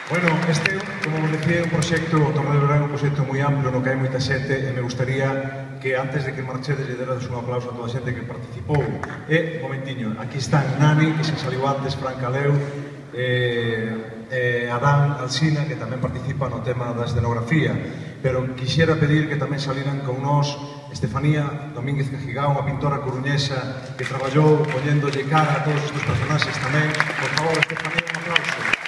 Bueno, este, como vos decía, é un proxecto, Torre de Verán, un proxecto moi amplo no que hai moita xente e me gustaría que antes de que marchedes lle derades un aplauso a toda a xente que participou. E, un momentiño, aquí están Nani, que se saliu antes, Fran Caleu, Adán Alsina, que tamén participa no tema da escenografía, pero quixera pedir que tamén saliran con nós Estefanía Domínguez Cajigao, unha pintora coruñesa que traballou poñéndolle cara a todos estes personaxes tamén. Por favor, Estefanía, un aplauso.